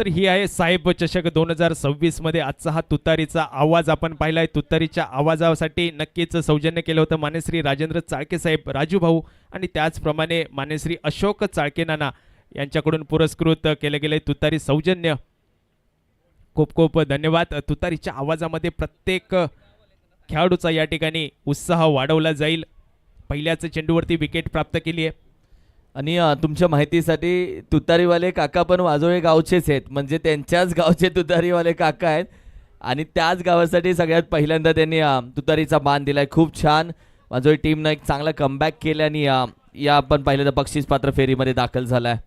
तर ही आहे साहेब चषक 2026 मध्ये आजचा हा तुतारीचा आवाज आपण पाहिलाय. तुतारीच्या आवाजासाठी नक्कीच सौजन्य केलं होतं मान्यश्री राजेंद्र चाळके साहेब, राजू भाऊ आणि त्याचप्रमाणे मान्यश्री अशोक चाळके नाना यांच्याकडून पुरस्कृत केले गेले तुतारी सौजन्य. खूप खूप धन्यवाद. तुतारीच्या आवाजामध्ये प्रत्येक खेळाडूचा या ठिकाणी उत्साह वाढवला जाईल. पहिल्याच चेंडूवरती विकेट प्राप्त केली आहे. आणि तुमच्या माहितीसाठी तुतारीवाले काका पण वाजोळे गावचेच आहेत, म्हणजे त्यांच्याच गावचे तुतारीवाले काका आहेत आणि त्याच गावासाठी सगळ्यात पहिल्यांदा त्यांनी तुतारीचा मान दिलाय. खूप छान वाजोळी टीमनं एक चांगला कमबॅक केला आणि या आपण पहिल्यांदा बक्षीस पात्र फेरीमध्ये दाखल झालाय.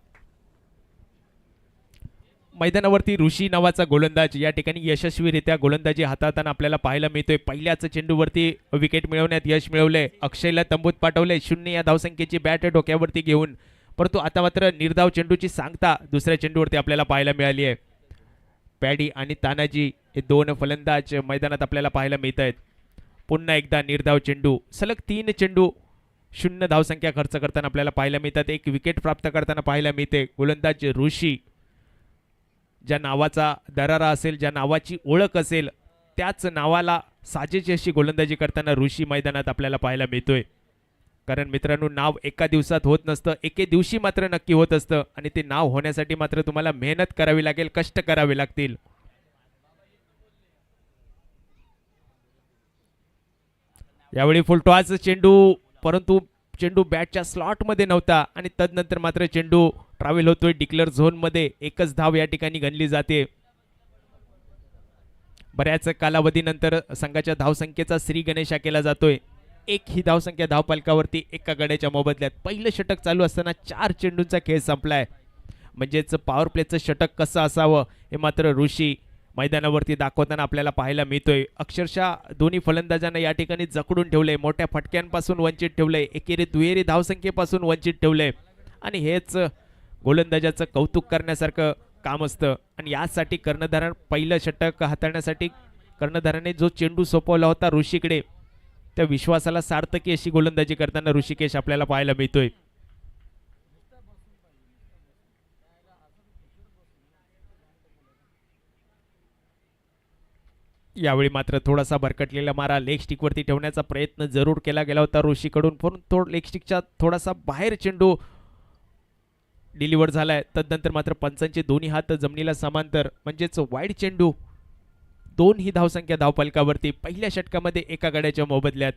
मैदानावरती ऋषी नावाचा गोलंदाज या ठिकाणी यशस्वीरित्या गोलंदाजी हाताळताना आपल्याला पाहायला मिळतोय. पहिल्याच चेंडूवरती विकेट मिळवण्यात यश मिळवले. अक्षयला तंबूत पाठवले 0 या धावसंख्येची बॅट डोक्यावरती घेऊन, परंतु आता मात्र निर्धाव चेंडूची सांगता दुसऱ्या चेंडूवरती आपल्याला पाहायला मिळाली आहे. पॅडी आणि तानाजी हे दोन फलंदाज मैदानात आपल्याला पाहायला मिळत आहेत. पुन्हा एकदा निर्धाव चेंडू, सलग 3 चेंडू 0 धावसंख्या खर्च करताना आपल्याला पाहायला मिळतात. एक विकेट प्राप्त करताना पाहायला मिळते. गोलंदाज ऋषी, ज्या नावाचा दरारा असेल, ज्या नावाची ओळख असेल, त्याच नावाला साजेची अशी गोलंदाजी करताना ऋषी मैदानात आपल्याला पाहायला मिळतोय. कारण मित्रांनो, नाव एका दिवसात होत नसतं, एके दिवशी मात्र नक्की होत असतं आणि ते नाव होण्यासाठी मात्र तुम्हाला मेहनत करावी लागेल, कष्ट करावे लागतील. यावेळी फुलटॉस चेंडू, परंतु चेंडू बॅटच्या स्लॉटमध्ये नव्हता आणि तदनंतर मात्र चेंडू ट्रॅव्हल होतोय डिक्लेअर झोनमध्ये. एकच धाव या ठिकाणी गणली जाते. बऱ्याच कालावधीनंतर संघाच्या धावसंख्येचा श्री गणेशा केला जातोय. एक ही धावसंख्या धावफलकावरती एका गड्याच्या मोबदल्यात. पहिलं षटक चालू असताना 4 चेंडूंचा खेळ संपलाय. म्हणजेच पॉवर प्लेचं षटक कसं असावं हे मात्र ऋषी मैदानावरती दाखवताना आपल्याला पाहायला मिळतोय. अक्षरशः दोन्ही फलंदाजांना या ठिकाणी जखडून ठेवलंय, मोठ्या फटक्यांपासून वंचित ठेवलंय, एकेरी दुहेरी धावसंख्येपासून वंचित ठेवलंय आणि हेच गोलंदाजाचं कौतुक करण्यासारखं काम असतं. आणि यासाठी कर्णधार पहिलं षटक हाताळण्यासाठी कर्णधाराने जो चेंडू सोपवला होता ऋषीकडे, त्या विश्वासाला सार्थकी अशी गोलंदाजी करताना ऋषिकेश आपल्याला पाहायला मिळतोय. यावेळी मात्र थोडासा भरकटलेला मारा लेग स्टिकवरती ठेवण्याचा प्रयत्न जरूर केला गेला होता ऋषीकडून, पण तो लेग स्टिकच्या थोडासा बाहेर चेंडू डिलिव्हर झालाय. तदनंतर मात्र पंचांचे दोन्ही हात जमिनीला समांतर, म्हणजेच वाईड चेंडू. 2 ही धावसंख्या धावफलकावरती पहिल्या षटकामध्ये एका गड्याच्या मोबदल्यात.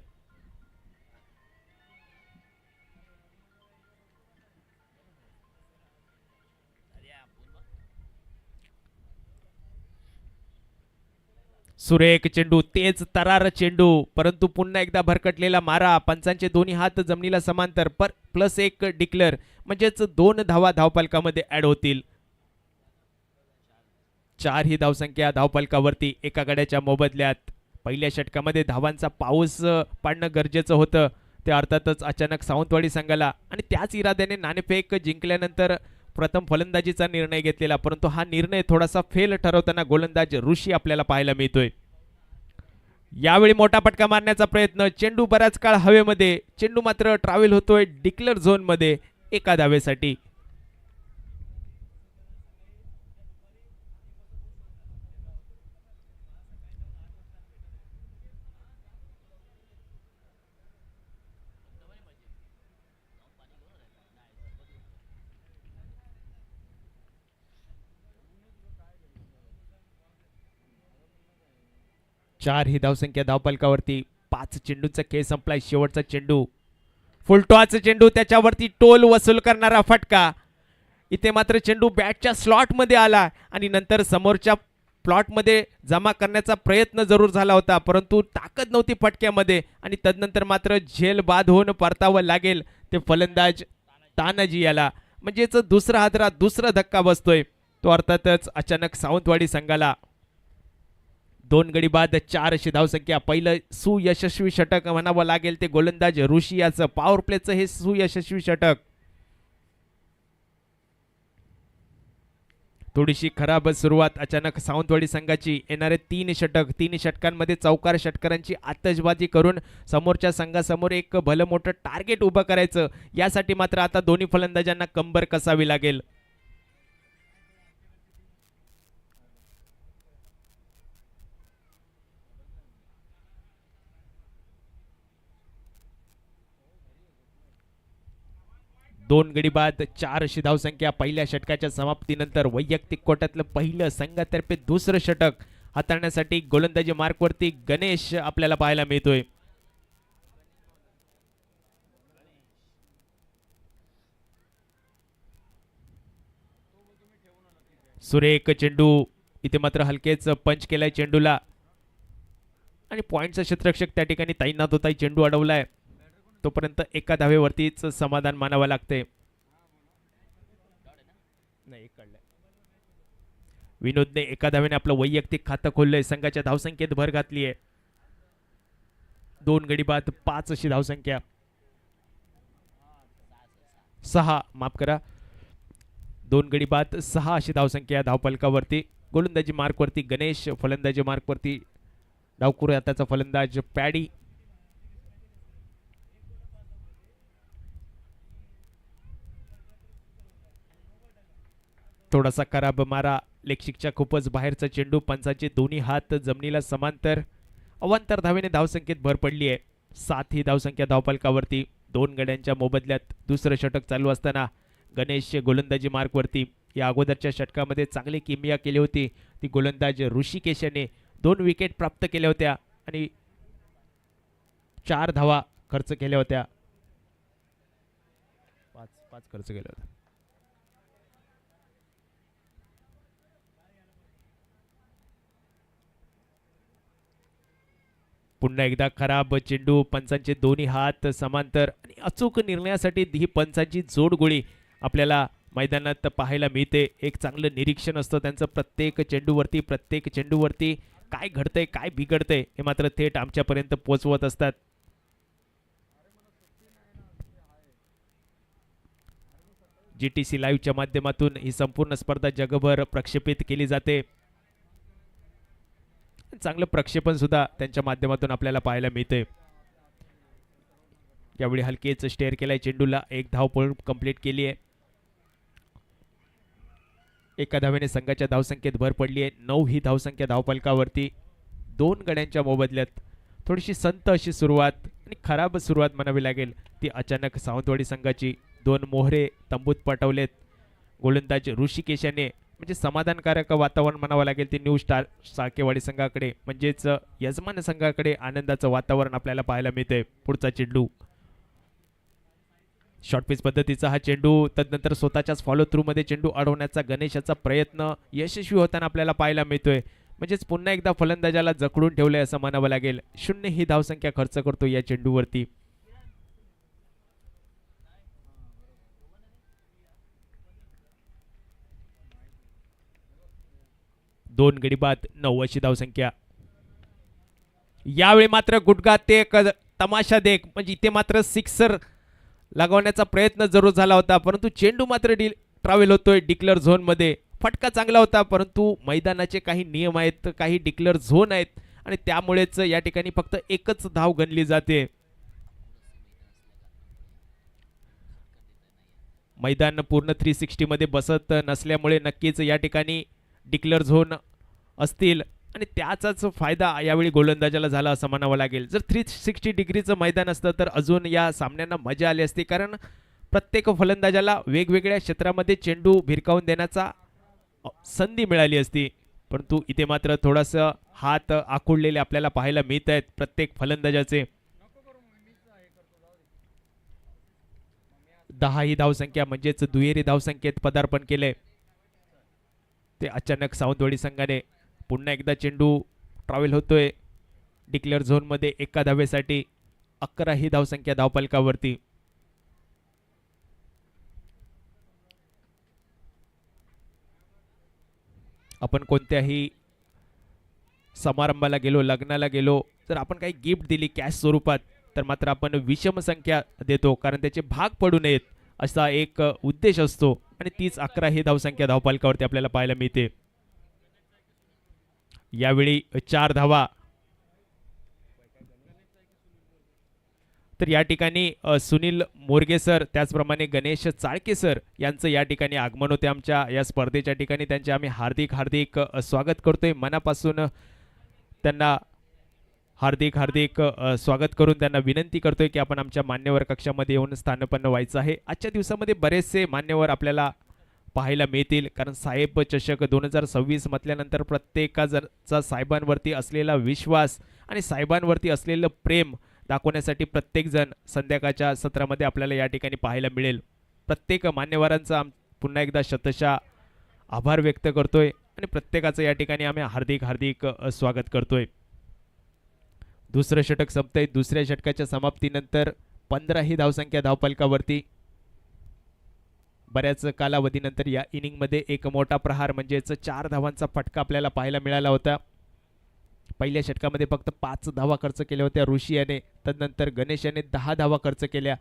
सुरेख चेंडू, तेज तरार चेंडू, परंतु पुन्हा एकदा भरकटलेला मारा. पंचांचे दोन्ही हात जमिनीला समांतर, प्लस 1 डिक्लेअर, म्हणजेच 2 धावा धावफलकामध्ये ऍड होतील. 4 ही धावसंख्या धावफलकावरती एका गड्याच्या मोबदल्यात. पहिल्या षटकामध्ये धावांचा पाऊस पाडणं गरजेचं होतं, ते अर्थातच अचानक सावंतवाडी संघाला आणि त्याच इराद्याने नाणेफेक जिंकल्यानंतर प्रथम फलंदाजीचा निर्णय घेतलेला, परंतु हा निर्णय थोडासा फेल ठरवताना गोलंदाज ऋषी आपल्याला पाहायला मिळतोय. यावेळी मोठा फटका मारण्याचा प्रयत्न, चेंडू बराच काळ हवेमध्ये, चेंडू मात्र ट्रॅव्हल होतोय डिक्लेअर झोन मध्ये एका धावेसाठी. चार ही धावसंख्या धावफलकावरती. 5 चेंडूंचा खेळ संपलाय. शेवटचा चेंडू, फुलटॉस चेंडू, त्याच्यावरती टोल वसूल करणारा फटका. इथे मात्र चेंडू बॅटच्या स्लॉट मध्ये आला आणि नंतर समोरच्या प्लॉट मध्ये जमा करण्याचा प्रयत्न जरूर झाला होता, परंतु ताकद नव्हती फटक्यामध्ये आणि तदनंतर मात्र झेल बाद होऊन परतावं लागेल ते फलंदाज तानाजी याला. म्हणजेच दुसरा हादरा, दुसरा धक्का बसतोय तो अर्थातच अचानक सावंतवाडी संघाला. 2 गडी बाद 4 अशी धावसंख्या. पहिलं सुयशस्वी षटक म्हणावं लागेल ते गोलंदाज ऋषी याचं. पॉवर प्लेचं हे सुयशस्वी षटक. थोडीशी खराब सुरुवात अचानक सावंतवाडी संघाची. येणारे 3 षटक, 3 षटकांमध्ये चौकार षटकारांची आतषबाजी करून समोरच्या संघासमोर एक भलं मोठं टार्गेट उभं करायचं. यासाठी मात्र आता दोन्ही फलंदाजांना कंबर कसावी लागेल. 2 गडी बाद 4 अशी धावसंख्या. पहिल्या षटकाच्या समाप्तीनंतर वैयक्तिक कोट्यातलं पहिलं संघातर्फे दुसरं षटक हाताळण्यासाठी गोलंदाजी मार्कवरती गणेश आपल्याला पाहायला मिळतोय. सुरेख चेंडू. इथे मात्र हलकेच पंच केलाय चेंडूला आणि पॉइंटचा क्षेत्ररक्षक त्या ठिकाणी तैनात होता. चेंडू अडवलाय तोपर्यंत एका धावेवरतीच समाधान मानावं लागते. विनोदने एका धावेने आपलं वैयक्तिक खातं खोललंय. संघाच्या धावसंख्येत भर घातली आहे. 2 गडी बाद 5 अशी धावसंख्या. 6 माफ करा 2 गडी बाद 6 अशी धावसंख्या धावफलकावरती. गोलंदाजी मार्कवरती गणेश, फलंदाजी मार्कवरती डावखुरे हाताचा फलंदाज पॅडी. थोडासा खराब मारा. लेगशिकच्या खूपच बाहेरचा चेंडू. पंचाचे दोन्ही हात जमिनीला समांतर. अवांतर धावेने धावसंख्येत भर पडली आहे. 7 ही धावसंख्या धावफलकावरती. 2 गड्यांच्या मोबदल्यात दुसरं षटक चालू असताना गणेश गोलंदाजी मार्कवरती. या अगोदरच्या षटकामध्ये चांगली किमया केली होती. ती गोलंदाज ऋषिकेश याने 2 विकेट प्राप्त केल्या होत्या आणि 4 धावा खर्च केल्या होत्या. 5 खर्च केल्या होत्या. पुन्हा एकदा खराब चेंडू. पंचांचे दोन्ही हात समांतर आणि अचूक निर्णयासाठी ही पंचांची जोडगोळी आपल्याला मैदानात पाहायला मिळते. एक चांगलं निरीक्षण असतं त्यांचं प्रत्येक चेंडूवरती काय घडतंय काय बिघडतंय हे मात्र थेट आमच्यापर्यंत पोहोचवत असतात. GTC लाईव्हच्या माध्यमातून ही संपूर्ण स्पर्धा जगभर प्रक्षेपित केली जाते. चांगलं प्रक्षेपण सुद्धा त्यांच्या माध्यमातून आपल्याला पाहायला मिळते. यावेळी हलकेच स्टेअर केलाय चेंडूला. 1 धाव पळून कंप्लीट केली आहे. एका धावेने संघाच्या धावसंख्येत भर पडली आहे. 9 ही धावसंख्या धावफलकावरती. 2 गड्यांच्या मोबदल्यात थोडीशी संत अशी सुरुवात आणि खराब सुरुवात म्हणावी लागेल ती अचानक सावंतवाडी संघाची. 2 मोहरे तंबूत पाठवलेत. गोलंदाज ऋषिकेश याने म्हणजे समाधानकारक वातावरण म्हणावं लागेल ते न्यू स्टार साकेवाडी संघाकडे म्हणजेच यजमान संघाकडे आनंदाचं वातावरण आपल्याला पाहायला मिळतंय. पुढचा चेंडू शॉर्टपिच पद्धतीचा हा चेंडू. तदनंतर स्वतःच्याच फॉलो थ्रू मध्ये चेंडू अडवण्याचा गणेशाचा प्रयत्न यशस्वी होताना आपल्याला पाहायला मिळतोय. म्हणजेच पुन्हा एकदा फलंदाजाला जखडून ठेवलंय असं म्हणावं लागेल. 0 ही धावसंख्या खर्च करतो या चेंडूवरती. दोन गडी बाद 9 अशी धावसंख्या. यावेळी मात्र गुडघा ते तमाशा देख म्हणजे इथे मात्र सिक्सर लागवण्याचा प्रयत्न जरूर झाला होता परंतु चेंडू मात्र ट्रॅव्हल होतोय डिक्लेअर झोन मध्ये. फटका चांगला होता परंतु मैदानाचे काही नियम आहेत काही डिक्लेअर झोन आहेत आणि त्यामुळेच या ठिकाणी फक्त एकच धाव गणली जाते. मैदान पूर्ण 360 मध्ये बसत नसल्यामुळे नक्कीच या ठिकाणी डिक्लेअर झोन असतील आणि त्याचाच फायदा यावेळी गोलंदाजाला झाला असं म्हणावं लागेल. जर 360 डिग्रीचं मैदान असतं तर अजून या सामन्यांना मजा आली असती कारण प्रत्येक फलंदाजाला वेगवेगळ्या क्षेत्रामध्ये चेंडू भिरकावून देण्याचा संधी मिळाली असती. परंतु इथे मात्र थोडंसं हात आखुडलेले आपल्याला पाहायला मिळत आहेत प्रत्येक फलंदाजाचे. 10 ही धावसंख्या म्हणजेच दुहेरी धावसंख्येत पदार्पण केले. ते अचानक सावंतवाडी संघाने पुन्हा एकदा चेंडू ट्रॅव्हल होतोय डिक्लेअर झोन मध्ये. एका धावेसाठी 11 ही धावसंख्या धावफलकावरती. आपण कोणत्याही समारंभाला गेलो लग्नाला गेलो जर आपण काही गिफ्ट दिली कॅश स्वरूपात तर मात्र आपण विषम संख्या देतो कारण त्याचे भाग पडू नयेत असा एक उद्देश असतो आणि तीच 11 ही धावसंख्या धावफलकावरती आपल्याला पाहायला मिळते. यावेळी 4 धावा. तर या ठिकाणी सुनील मोरगे सर त्याचप्रमाणे गणेश चाळके सर यांचं या ठिकाणी आगमन होते आमच्या या स्पर्धेच्या ठिकाणी. त्यांचे आम्ही हार्दिक स्वागत करतोय मनापासून त्यांना हार्दिक हार्दिक स्वागत करून त्यांना विनंती करतोय की आपण आमच्या मान्यवर कक्षामध्ये येऊन स्थानपन्न व्हायचं आहे. आजच्या दिवसामध्ये बरेचसे मान्यवर आपल्याला पाहायला मिळतील, कारण साहेब चषक 2026 म्हटल्यानंतर प्रत्येकाचा साहेबांवरती असलेला विश्वास आणि साहेबांवरती असलेलं प्रेम दाखवण्यासाठी प्रत्येकजण संध्याकाळच्या सत्रामध्ये आपल्याला या ठिकाणी पाहायला मिळेल. प्रत्येक मान्यवरांचा पुन्हा एकदा शतशः आभार व्यक्त करतोय आणि प्रत्येकाचं या ठिकाणी आम्ही हार्दिक हार्दिक स्वागत करतोय. दुसरं षटक संपतंय. दुसऱ्या षटकाच्या समाप्तीनंतर 15 ही धावसंख्या धावफलकावरती. बऱ्याच कालावधीनंतर या इनिंगमध्ये एक मोठा प्रहार म्हणजेच 4 धावांचा फटका आपल्याला पाहायला मिळाला होता. पहिल्या षटकामध्ये फक्त 5 धावा खर्च केल्या होत्या ऋषी याने, तदनंतर गणेश याने 10 धावा खर्च केल्या,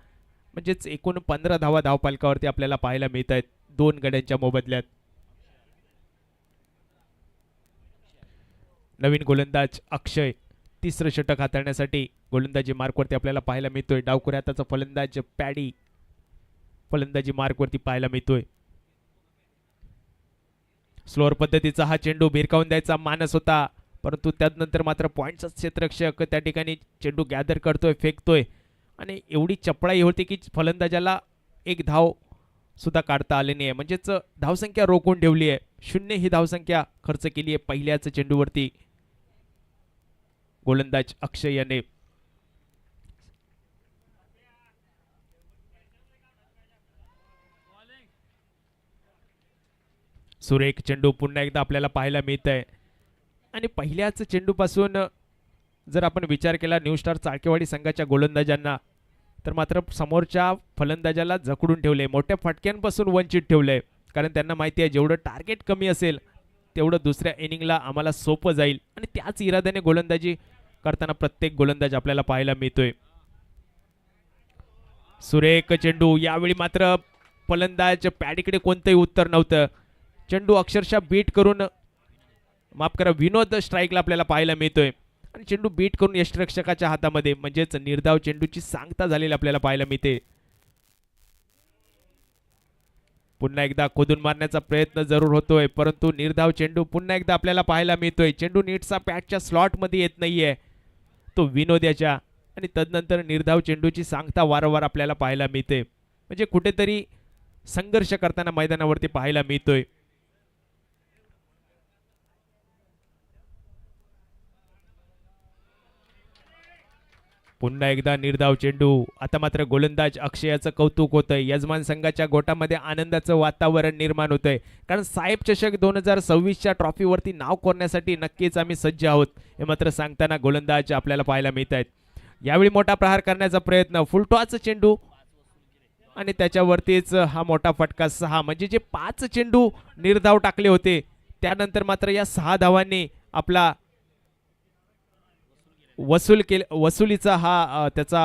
म्हणजेच एकूण 15 धावा धावफलकावरती आपल्याला पाहायला मिळत आहेत 2 गड्यांच्या मोबदल्यात. नवीन गोलंदाज अक्षय तिसरं षटक हाताळण्यासाठी गोलंदाजी मार्कवरती आपल्याला पाहायला मिळतोय. डावखुऱ्या हाताचा फलंदाज पॅडी फलंदाजी मार्कवरती पाहायला मिळतोय. स्लोअर पद्धतीचा हा चेंडू भिरकावून द्यायचा मानस होता, परंतु त्यानंतर मात्र पॉइंटचा क्षेत्ररक्षक त्या ठिकाणी चेंडू गॅदर करतोय, फेकतोय आणि एवढी चपळाई होती की फलंदाजाला एक धाव सुद्धा काढता आले नाही, म्हणजेच धावसंख्या रोखून ठेवली आहे. 0 ही धावसंख्या खर्च केली आहे पहिल्याच चेंडूवरती गोलंदाज अक्षय याने. सुरेख चेंडू पुन्हा एकदा आपल्याला पाहायला मिळत आहे आणि पहिल्याच चेंडूपासून जर आपण विचार केला न्यू स्टार चाळकेवाडी संघाच्या गोलंदाजांना, तर मात्र समोरच्या फलंदाजाला जखडून ठेवले, मोठ्या फटक्यांपासून वंचित ठेवलंय, कारण त्यांना माहिती आहे जेवढं टार्गेट कमी असेल तेवढं दुसऱ्या इनिंगला आम्हाला सोपं जाईल आणि त्याच इराद्याने गोलंदाजी करताना प्रत्येक गोलंदाज आपल्याला पाहायला मिळतोय. सुरेख चेंडू, यावेळी मात्र फलंदाज पॅडीकडे कोणतंही उत्तर नव्हतं. चेंडू अक्षरशः बीट करून, माफ करा, विनोद स्ट्राईकला आपल्याला पाहायला मिळतोय आणि चेंडू बीट करून यष्टिरक्षकाच्या हातामध्ये, म्हणजेच निर्धाव चेंडूची सांगता झालेली आपल्याला पाहायला मिळते. पुन्हा एकदा खोदून मारण्याचा प्रयत्न जरूर होतोय, परंतु निर्धाव चेंडू पुन्हा एकदा आपल्याला पाहायला मिळतोय. चेंडू नीटचा पॅटच्या स्लॉटमध्ये येत नाहीये तो विनोद याच्या, आणि तदनंतर निर्धाव चेंडूची सांगता वारंवार आपल्याला पाहायला मिळते, म्हणजे कुठेतरी संघर्ष करताना मैदानावरती पाहायला मिळतोय. पुन्हा एकदा निर्धाव चेंडू. आता मात्र गोलंदाज अक्षयाचं कौतुक होतंय. यजमान संघाच्या गोटामध्ये आनंदाचं वातावरण निर्माण होतंय, कारण साहेब चषक 2026च्या ट्रॉफीवरती नाव कोरण्यासाठी नक्कीच आम्ही सज्ज आहोत, हे मात्र सांगताना गोलंदाज आपल्याला पाहायला मिळत आहेत. यावेळी मोठा प्रहार करण्याचा प्रयत्न, फुलटॉच चेंडू आणि त्याच्यावरतीच हा मोठा फटका 6, म्हणजे जे 5 चेंडू निर्धाव टाकले होते त्यानंतर मात्र या 6 धावांनी आपला वसुलीचा हा त्याचा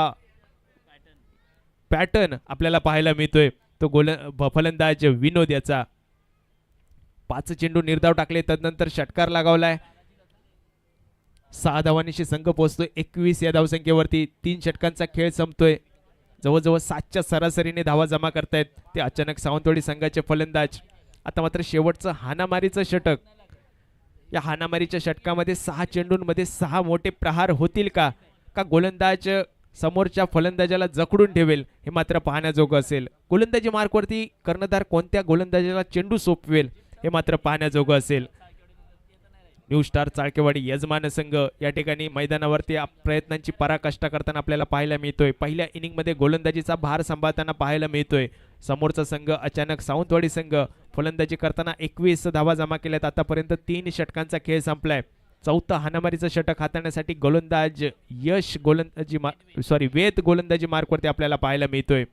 पॅटर्न आपल्याला पाहायला मिळतोय. तो फलंदाज विनोद याचा 5 चेंडू निर्धाव टाकले, तदनंतर षटकार लगावलाय. 6 धावांनीशी संघ पोहोचतोय 21 या धावसंख्येवरती. 3 षटकांचा खेळ संपतोय. जवळजवळ 7च्या सरासरीने धावा जमा करतायत ते अचानक सावंतवाडी संघाचे फलंदाज. आता मात्र शेवटचं हाणामारीचं षटक. या हाणामारीच्या षटकामध्ये 6 चेंडूंमध्ये 6 मोठे प्रहार होतील का गोलंदाज समोरच्या फलंदाजाला जखडून ठेवेल, हे मात्र पाहण्याजोगं असेल. गोलंदाजी मार्कवरती कर्णधार कोणत्या गोलंदाजाला चेंडू सोपवेल, हे मात्र पाहण्याजोगं असेल. न्यू स्टार चाळकेवाडी यजमान संघ या ठिकाणी मैदानावरती प्रयत्नांची पराकाष्ठा करताना आपल्याला पाहायला मिळतोय. पहिल्या इनिंगमध्ये गोलंदाजीचा भार सांभाळताना पाहायला मिळतोय. समोरचा संघ अचानक सावंतवाडी संघ फलंदाजी करताना 21 धावा जमा केल्यात. आतापर्यंत 3 षटकांचा खेळ संपलाय. चौथं हाणामारीचं षटक हाताळण्यासाठी गोलंदाज वेद गोलंदाजी मार्कवरती आपल्याला पाहायला मिळतोय.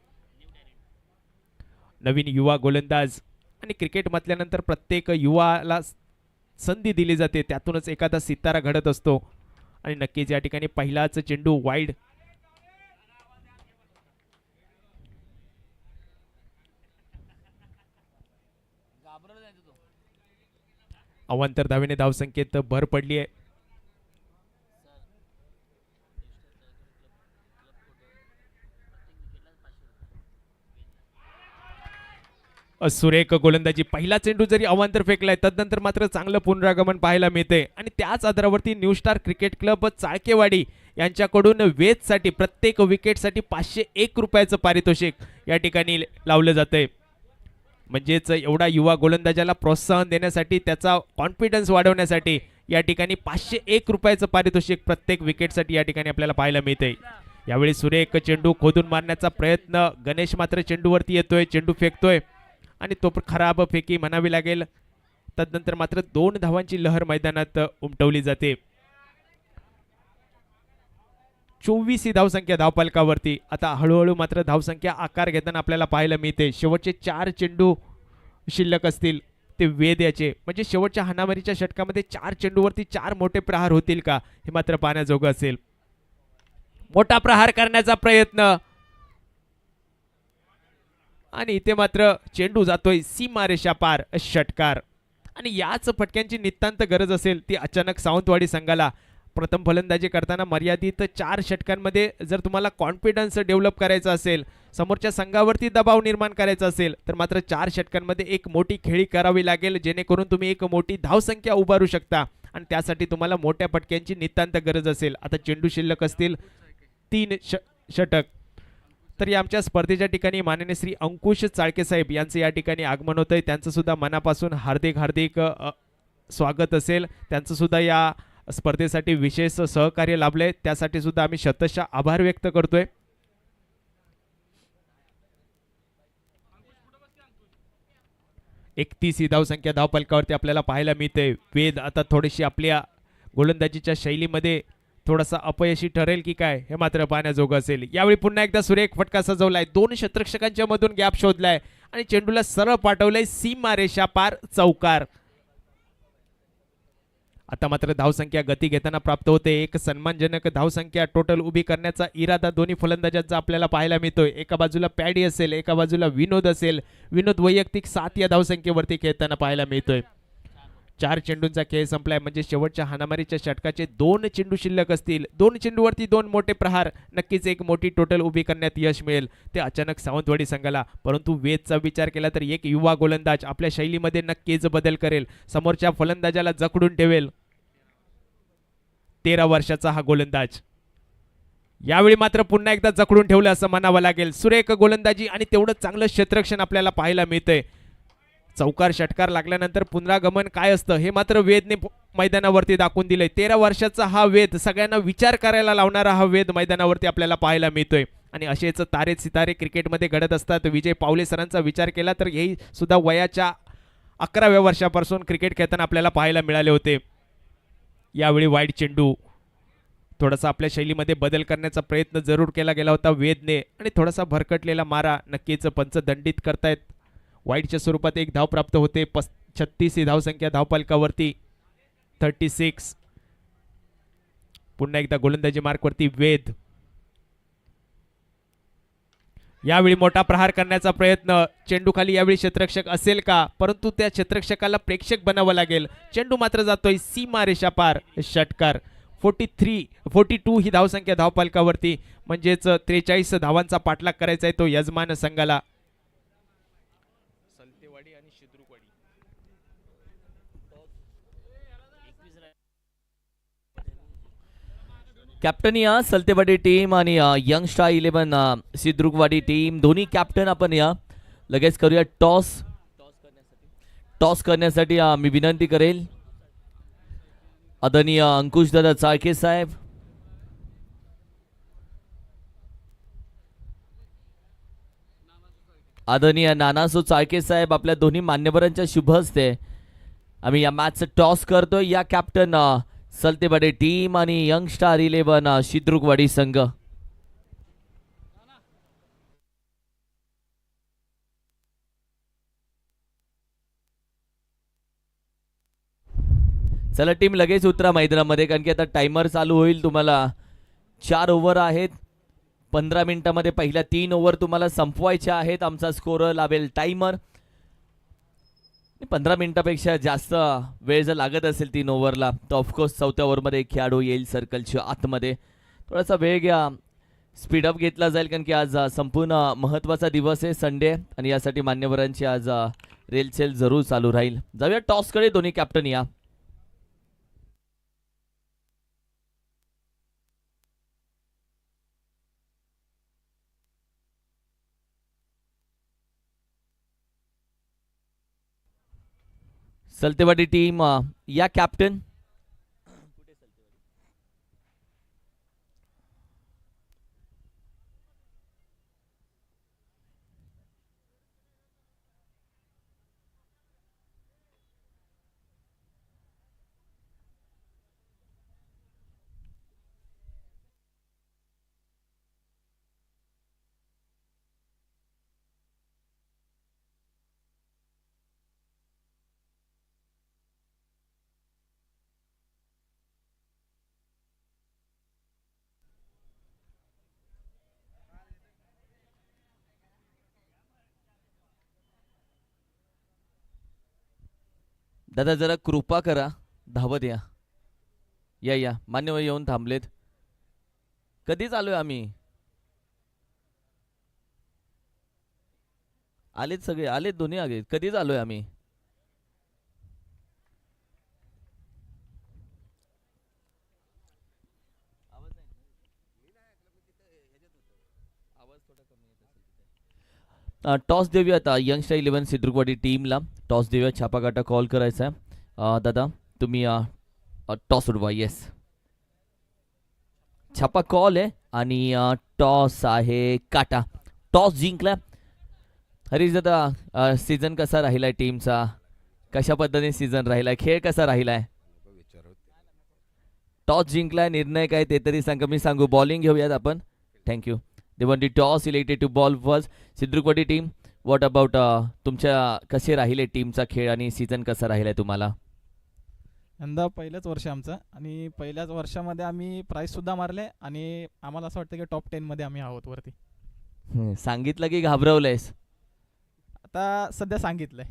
नवीन युवा गोलंदाज, आणि क्रिकेट म्हटल्यानंतर प्रत्येक युवाला संधी दिली जाते, त्यातूनच एखादा सितारा घडत असतो, आणि नक्कीच या ठिकाणी पहिलाच चेंडू वाईड. अवांतर धावेने धावसंख्येत भर पडली आहे. सुरेख गोलंदाजी. पहिला चेंडू जरी अवांतर फेकलाय तदनंतर मात्र चांगलं पुनरागमन पाहायला मिळते आणि त्याच आधारावरती new star cricket club Chalkewadi यांच्याकडून वेधसाठी प्रत्येक विकेटसाठी 501 रुपयाचं पारितोषिक या ठिकाणी लावलं जातंय. म्हणजेच एवढा युवा गोलंदाजाला प्रोत्साहन देण्यासाठी, त्याचा कॉन्फिडन्स वाढवण्यासाठी या ठिकाणी 501 रुपयाचं पारितोषिक प्रत्येक विकेटसाठी या ठिकाणी आपल्याला पाहायला मिळते. यावेळी सुरेख चेंडू खोदून मारण्याचा प्रयत्न. गणेश मात्र चेंडूवरती येतोय, चेंडू फेकतोय आणि तो खराब फेकी म्हणावी लागेल. तदनंतर मात्र 2 धावांची लहर मैदानात उमटवली जाते. 24 ही धावसंख्या धावफलकावरती. आता हळूहळू मात्र धावसंख्या आकार घेताना आपल्याला पाहायला मिळते. शेवटचे 4 चेंडू शिल्लक असतील ते वेध याचे, म्हणजे शेवटच्या हाणामारीच्या षटकामध्ये 4 चेंडूवरती 4 मोठे प्रहार होतील का हे मात्र पाहण्याजोगं असेल. मोठा प्रहार करण्याचा प्रयत्न आणि इथे मात्र चेंडू जातोय सीमारेषा पार, षटकार. आणि याच फटक्यांची नितांत गरज असेल ती अचानक सावंतवाडी संघाला. प्रथम फलंदाजी करताना मर्यादित 4 षटकांमध्ये जर तुम्हाला कॉन्फिडन्स डेव्हलप करायचा असेल, समोरच्या संघावरती दबाव निर्माण करायचा असेल, तर मात्र 4 षटकांमध्ये एक मोठी खेळी करावी लागेल, जेणेकरून तुम्ही एक मोठी धावसंख्या उभारू शकता आणि त्यासाठी तुम्हाला मोठ्या फटक्यांची नितांत गरज असेल. आता चेंडू शिल्लक असतील 3 षटक. तर या आमच्या स्पर्धेच्या ठिकाणी माननीय श्री अंकुश चाळके साहेब यांचं या ठिकाणी आगमन होतंय. त्यांचं सुद्धा मनापासून हार्दिक हार्दिक स्वागत असेल. त्यांचं सुद्धा या स्पर्धेसाठी विशेष सहकार्य लाभले, त्यासाठी सुद्धा आम्ही शतशः आभार व्यक्त करतोय. एकतीस ही धावसंख्या धावफलकावरती आपल्याला पाहायला मिळते. वेद आता थोडीशी आपल्या गोलंदाजीच्या शैलीमध्ये थोडासा अपयशी ठरेल की काय हे मात्र पाहण्याजोगं असेल. यावेळी पुन्हा एकदा सुरेख फटका सजवलाय. 2 क्षेत्ररक्षकांच्या मधून गॅप शोधलाय आणि चेंडूला सरळ पाठवलंय सीमारेषा पार, चौकार. आता मात्र धावसंख्या गती घेताना प्राप्त होते. एक सन्मानजनक धावसंख्या टोटल उभी करण्याचा इरादा दोन्ही फलंदाजांचा आपल्याला पाहायला मिळतोय. एका बाजूला पॅडी असेल, एका बाजूला विनोद असेल. विनोद वैयक्तिक 7 या धावसंख्येवरती खेळताना पाहायला मिळतोय. 4 चेंडूंचा खेळ संपलाय, म्हणजे शेवटच्या हाणामारीच्या षटकाचे 2 चेंडू शिल्लक असतील. 2 चेंडूवरती 2 मोठे प्रहार, नक्कीच एक मोठी टोटल उभी करण्यात यश मिळेल ते अचानक सावंतवाडी संघाला. परंतु वेदचा विचार केला तर एक युवा गोलंदाज आपल्या शैलीमध्ये नक्कीच बदल करेल, समोरच्या फलंदाजाला जखडून ठेवेल. 13 वर्षाचा हा गोलंदाज यावेळी मात्र पुन्हा एकदा जखडून ठेवलं असं म्हणावं लागेल. सुरेख गोलंदाजी आणि तेवढं चांगलं क्षेत्ररक्षण आपल्याला पाहायला मिळतंय. चौकार षटकार लागल्यानंतर पुनरागमन काय असतं हे मात्र वेदने मैदानावरती दाखवून दिलंय. 13 वर्षाचा हा वेद, सगळ्यांना विचार करायला लावणारा हा वेद मैदानावरती आपल्याला पाहायला मिळतोय. आणि असेच तारे सितारे क्रिकेटमध्ये घडत असतात. विजय पावले सरांचा विचार केला तर हेही सुद्धा वयाच्या 11व्या वर्षापासून क्रिकेट खेळताना आपल्याला पाहायला मिळाले होते. यावेळी वाईड चेंडू, थोडासा आपल्या शैलीमध्ये बदल करण्याचा प्रयत्न जरूर केला गेला होता वेदने आणि थोडासा भरकटलेला मारा नक्कीच पंच दंडित करतायत. वाईडच्या स्वरूपात एक धाव प्राप्त होते. 36 ही धावसंख्या धावफलकावरती, 36. पुन्हा एकदा गोलंदाजी मार्कवरती वेद. यावेळी मोठा प्रहार करण्याचा प्रयत्न. चेंडू खाली यावेळी क्षेत्ररक्षक असेल का, परंतु त्या क्षेत्ररक्षकाला प्रेक्षक बनावं लागेल. चेंडू मात्र जातोय सीमारेषा पार, षटकार. 42 ही धावसंख्या धावफलकावरती, म्हणजेच 43 धावांचा पाठलाग करायचा आहे तो यजमान संघाला. कॅप्टन या सलतेवाडी टीम आणि यंग स्टार 11 सिद्रुकवाडी टीम, दोन्ही कॅप्टन आपण या लगेच करूया टॉस करण्यासाठी मी विनंती करेल आदरणीय अंकुश दादा चाळके साहेब, आदरणीय नानासो चाळके साहेब, आपल्या दोन्ही मान्यवरांच्या शुभ हस्ते आम्ही या मॅचचं टॉस करतोय. या कॅप्टन सलतेवाडी टीम आणि यंग स्टार 11 सिद्रुकवाडी संघ. चला टीम लगेच उतरा मैदानामध्ये, कारण की आता टाइमर चालू होईल. तुम्हाला 4 ओव्हर आहेत. 15 मिनिटांमध्ये पहिल्या 3 ओव्हर तुम्हाला संपवायच्या आहेत. आमचा स्कोर लावेल टाइमर. 15 मिनिटापेक्षा जास्त वेळ जर लागत असेल 3 ओव्हरला तर ऑफकोर्स 4थ्या ओव्हरमध्ये एक खेळाडू येईल सर्कलच्या आतमध्ये. थोडासा वेळ घ्या. स्पीडअप घेतला जाईल कारण की आज संपूर्ण महत्त्वाचा दिवस आहे, संडे, आणि यासाठी मान्यवरांची आज रेलचेल जरूर चालू राहील. जाऊया टॉसकडे, दोन्ही कॅप्टन या. सलतेवाडी टीम या कॅप्टन. दादा जरा कृपा करा, धावत या. या या मान्यवर येऊन थांबलेत. कधीच आलोय आम्ही. आलेत सगळे, आलेत दोन्ही आले. कधीच आलोय आम्ही. टॉस देऊया आता यंगस्टर 11 सिद्रुकवाडी टीमला. टॉस देऊया, छापाकाटा कॉल करायचा आहे. दादा तुम्ही टॉस उडवा. येस, छापा कॉल आहे आणि टॉस आहे काटा. टॉस जिंकला. हरीश दादा, सीझन कसा राहिलाय टीमचा? कशा पद्धतीने सीझन राहिलाय? खेळ कसा राहिलाय? टॉस जिंकलाय, निर्णय काय ते तरी सांगा. मी सांगू बॉलिंग घेऊयात आपण. Thank you. They won the toss, elected to bowl first. सिद्रुकवाडी टीम, व्हॉट अबाउट तुमच्या कसे राहिले टीमचा खेळ आणि सीझन कसा राहिलाय तुम्हाला? यंदा पहिलंच वर्ष आमचं आणि पहिल्याच वर्षामध्ये आम्ही प्राईजसुद्धा मारले आणि आम्हाला असं वाटतं की टॉप 10मध्ये आम्ही आहोत वरती. सांगितलं की घाबरवलंयस? आता सध्या सांगितलंय.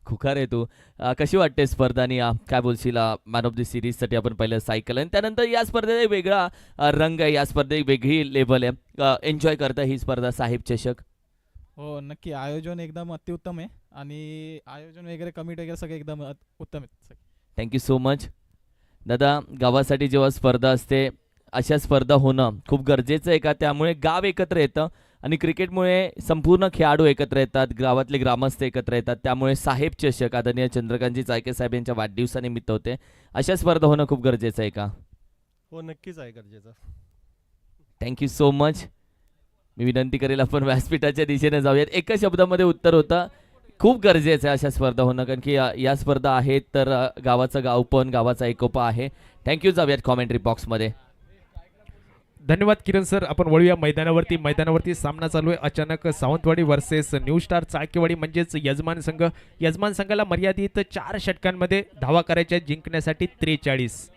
खुखार आहे तू. कशी वाटते स्पर्धा आणि काय बोलशील मॅन ऑफ द सिरीजसाठी? आपण पहिलं सायकल आणि त्यानंतर या स्पर्धेत एक वेगळा रंग आहे, या स्पर्धेत एक वेगळी लेवल आहे. एन्जॉय करता ही स्पर्धा साहेब चषक? हो नक्की, आयोजन एकदम अतिउत्तम आहे आणि आयोजन वगैरे कमिटी वगैरे सगळे एकदम उत्तम आहेत. Thank you so much. दादा, गावासाठी जेव्हा स्पर्धा असते अशा स्पर्धा होणं खूप गरजेचं आहे का? त्यामुळे गाव एकत्र येतं आणि क्रिकेटमुळे संपूर्ण खेळाडू एकत्र येतात, गावातले ग्रामस्थ एकत्र येतात. त्यामुळे साहेब चषक आदरणीय चंद्रकांतजी चाळके साहेब यांच्या वाढदिवसानिमित्त होते. अशा स्पर्धा होणं खूप गरजेचं आहे का? हो नक्कीच आहे गरजेचं. Thank you so much. मी विनंती करेल आपण व्यासपीठाच्या दिशेने जाऊयात. एका शब्दामध्ये उत्तर होतं, खूप गरजेचं आहे अशा स्पर्धा होणं, कारण की या स्पर्धा आहेत तर गावाचं गावपण, गावाचा एकोपा आहे. थँक्यू. जाऊयात कॉमेंट्री बॉक्समध्ये. धन्यवाद किरण सर. आपण वळूया मैदानावरती. मैदानावरती सामना चालू आहे. अचानक Sawantwadi versus new star Chalkewadi, म्हणजेच यजमान संघ. यजमान संघाला मर्यादित 4 षटकांमध्ये धावा करायच्या, जिंकण्यासाठी 43.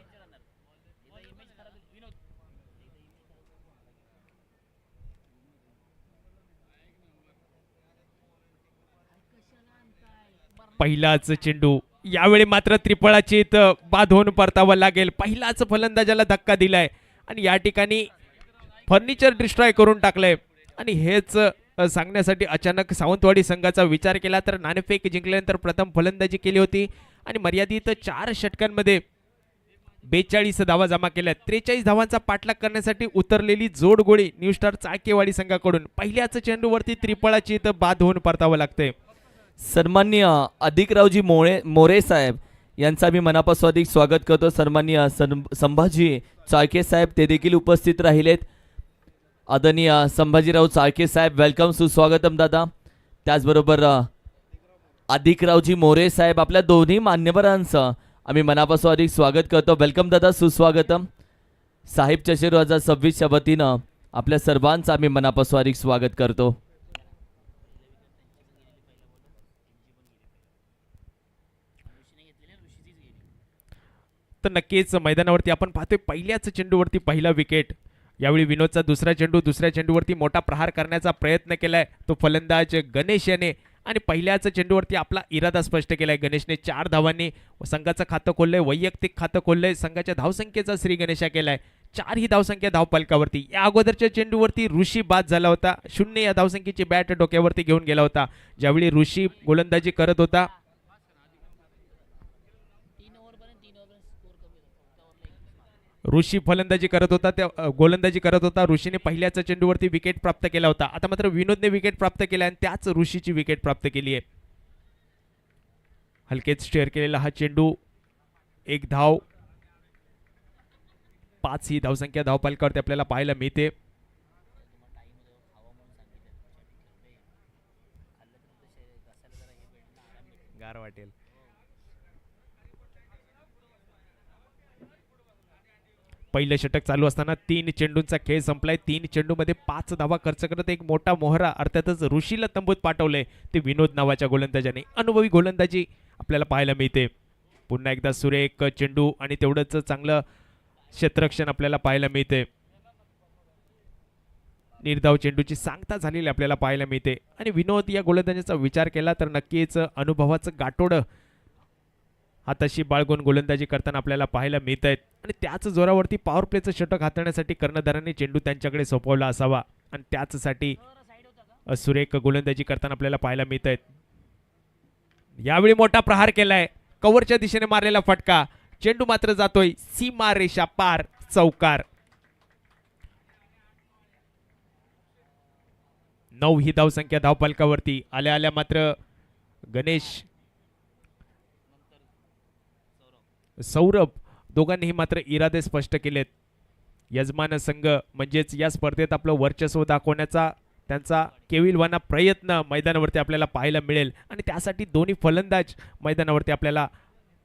पहिलाच चेंडू, यावेळी मात्र त्रिफळाची बाद होऊन परतावा लागेल. पहिलाच फलंदाजाला धक्का दिलाय आणि या ठिकाणी फर्निचर डिस्ट्रॉय करून टाकलंय. आणि हेच सांगण्यासाठी अचानक सावंतवाडी संघाचा विचार केला तर नाणेफेक जिंकल्यानंतर प्रथम फलंदाजी केली होती आणि मर्यादित 4 षटकांमध्ये 42 धावा जमा केल्या. 43 धावांचा पाठलाग करण्यासाठी उतरलेली जोडगोळी न्यू स्टार चाळकेवाडी संघाकडून. पहिल्याच चेंडूवरती त्रिफळाची बाद होऊन परतावं लागतंय. सन्माननीय अधिकरावजी मोरे साहेब यांचा मी मनापासून अधिक स्वागत करतो. सन्माननीय संभाजी चाळके साहेब ते देखील उपस्थित राहिलेत. आदरणीय संभाजीराव चाळके साहेब, वेलकम, सुस्वागतम दादा. त्याचबरोबर अधिकरावजी मोरे साहेब, आपल्या दोन्ही मान्यवरांचं आम्ही मनापासून अधिक स्वागत करतो. वेलकम दादा, सुस्वागतम. साहेब चषक 2026च्या वतीनं आपल्या सर्वांचं आम्ही मनापासून अधिक स्वागत करतो. तर नक्कीच मैदानावरती आपण पाहतोय पहिल्याच चेंडूवरती पहिला विकेट. यावेळी विनोदचा दुसऱ्या चेंडूवरती मोठा प्रहार करण्याचा प्रयत्न केलाय तो फलंदाज गणेश याने आणि पहिल्याच चेंडूवरती आपला इरादा स्पष्ट केलाय. गणेशने 4 धावांनी संघाचं खातं खोललंय, वैयक्तिक खातं खोललंय, संघाच्या धावसंख्येचा श्री गणेशा केलाय. 4 ही धावसंख्या धावपलकावरती. या अगोदरच्या चेंडूवरती ऋषी बाद झाला होता. 0 या धावसंख्येची बॅट डोक्यावरती घेऊन गेला होता. ज्यावेळी ऋषी गोलंदाजी करत होता ऋषी फलंदाजी करत होता त्या गोलंदाजी करत होता. ऋषीने पहिल्याच चेंडूवरती विकेट प्राप्त केला होता. आता मात्र विनोदने विकेट प्राप्त केला आणि त्याच ऋषीची विकेट प्राप्त केली आहे. हलकेच स्टेअर केलेला हा चेंडू, एक धाव, 5 ही धावसंख्या धावपलकावरती आपल्याला पाहायला मिळते. गार वाटेल. पहिलं षटक चालू असताना 3 चेंडूंचा खेळ संपलाय. 3 चेंडूमध्ये 5 धावा खर्च करत एक मोठा मोहरा अर्थातच ऋषीला तंबूत पाठवलंय ते विनोद नावाच्या गोलंदाजाने. अनुभवी गोलंदाजी आपल्याला पाहायला मिळते. पुन्हा एकदा सुरेख चेंडू आणि तेवढंच चांगलं क्षेत्ररक्षण आपल्याला पाहायला मिळते. निर्धाव चेंडूची सांगता झालेली आपल्याला पाहायला मिळते. आणि विनोद या गोलंदाजाचा विचार केला तर नक्कीच अनुभवाचं गाठोडं हाताशी बाळगून गोलंदाजी करताना आपल्याला पाहायला मिळत आहेत. आणि त्याच जोरावरती पॉवर प्लेचं षटक हाताळण्यासाठी कर्णधारांनी चेंडू त्यांच्याकडे सोपवला असावा आणि त्याचसाठी सुरेख गोलंदाजी करताना आपल्याला पाहायला मिळत आहेत. यावेळी मोठा प्रहार केलाय, कव्हरच्या दिशेने मारलेला फटका, चेंडू मात्र जातोय सीमा रेषा पार, चौकार. 9 ही धावसंख्या धावपलकावरती. आल्या आल्या मात्र गणेश, सौरभ दोघांनीही मात्र इरादे स्पष्ट केलेत. यजमान संघ म्हणजेच या स्पर्धेत आपलं वर्चस्व दाखवण्याचा त्यांचा केविलवाना प्रयत्न मैदानावरती आपल्याला पाहायला मिळेल आणि त्यासाठी दोन्ही फलंदाज मैदानावरती आपल्याला